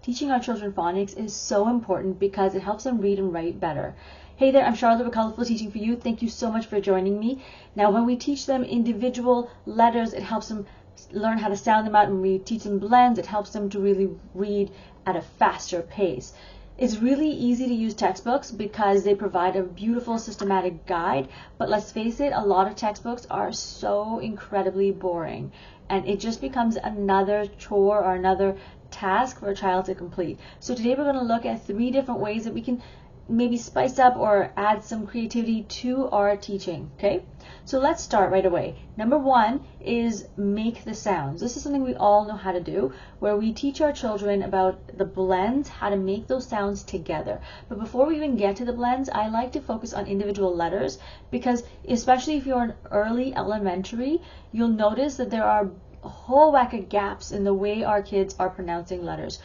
teaching our children phonics is so important because it helps them read and write better. Hey there, I'm Charlotte with Colorful Teaching for You. Thank you so much for joining me. Now, when we teach them individual letters, it helps them learn how to sound them out. And when we teach them blends, it helps them to really read at a faster pace. It's really easy to use textbooks because they provide a beautiful systematic guide, but let's face it, a lot of textbooks are so incredibly boring, and it just becomes another chore or another task for a child to complete. So today we're going to look at 3 different ways that we can maybe spice up or add some creativity to our teaching. Okay, so let's start right away. Number 1 is make the sounds. This is something we all know how to do, where we teach our children about the blends, how to make those sounds together. But before we even get to the blends, I like to focus on individual letters, because especially if you're in early elementary, you'll notice that there are a whole whack of gaps in the way our kids are pronouncing letters.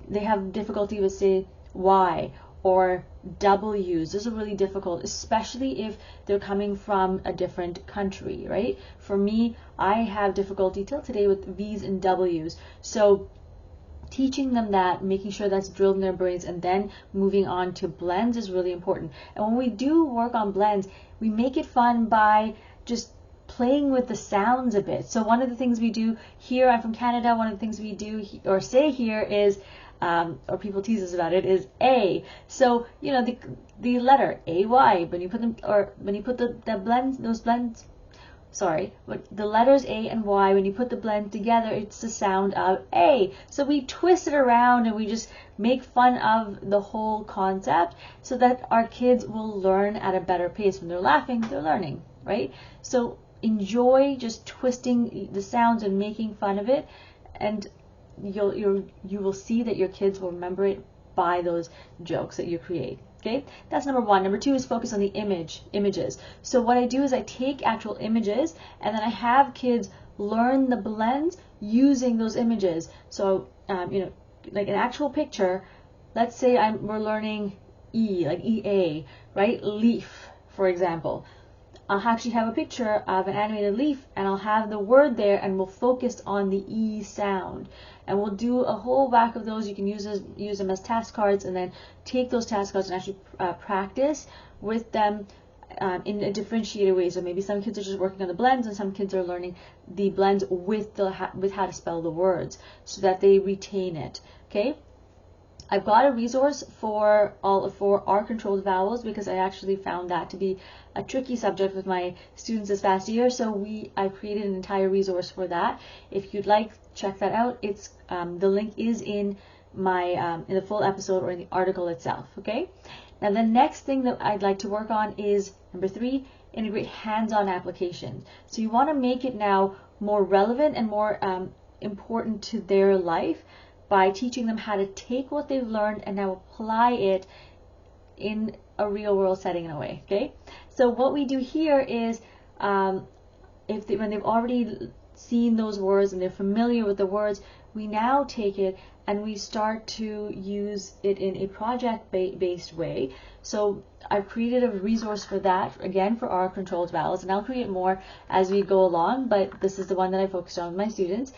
They have difficulty with, say, Y or W's. Those are really difficult, especially if they're coming from a different country, right? For me, I have difficulty till today with V's and W's. So teaching them that, making sure that's drilled in their brains, and then moving on to blends is really important. And when we do work on blends, we make it fun by just playing with the sounds a bit. So one of the things we do here, I'm from Canada, one of the things we do or say here is or people tease us about it, is A. So you know the letter AY, when you put them, or when you put the blends, but the letters A and Y, when you put the blend together, it's the sound of A. So we twist it around and we just make fun of the whole concept so that our kids will learn at a better pace. When they're laughing, they're learning, right? So enjoy just twisting the sounds and making fun of it, and you will see that your kids will remember it by those jokes that you create. Okay, that's number 1. Number 2 is focus on the images. So what I do is I take actual images and then I have kids learn the blends using those images. So like an actual picture, let's say we're learning E, like EA, right? Leaf, for example. I'll actually have a picture of an animated leaf and I'll have the word there, and we'll focus on the E sound. And we'll do a whole whack of those. You can use them as task cards, and then take those task cards and actually practice with them in a differentiated way. So maybe some kids are just working on the blends, and some kids are learning the blends with how to spell the words so that they retain it. Okay. I've got a resource for our controlled vowels, because I actually found that to be a tricky subject with my students this past year. So I've created an entire resource for that. If you'd like, check that out. It's the link is in my in the full episode or in the article itself. Okay. Now the next thing that I'd like to work on is number 3, integrate hands-on applications. So you want to make it now more relevant and more important to their life, by teaching them how to take what they've learned and now apply it in a real world setting in a way. Okay, so what we do here is when they've already seen those words and they're familiar with the words, we now take it and we start to use it in a project-based way. So I've created a resource for that, again, for our controlled vowels, and I'll create more as we go along, but this is the one that I focused on with my students.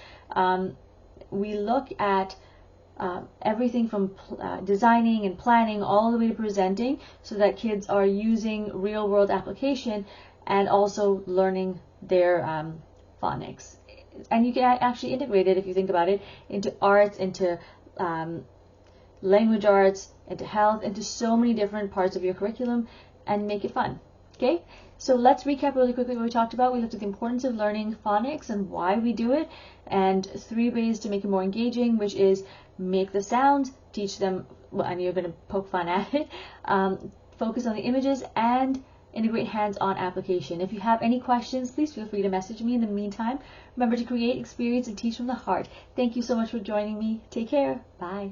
We look at everything from designing and planning all the way to presenting, so that kids are using real world application and also learning their phonics. And you can actually integrate it, if you think about it, into arts, into language arts, into health, into so many different parts of your curriculum, and make it fun. Okay, so let's recap really quickly what we talked about. We looked at the importance of learning phonics and why we do it, and 3 ways to make it more engaging, which is make the sounds, teach them, and you're going to poke fun at it, focus on the images, and integrate hands-on application. If you have any questions, please feel free to message me. In the meantime, remember to create, experience, and teach from the heart. Thank you so much for joining me. Take care. Bye.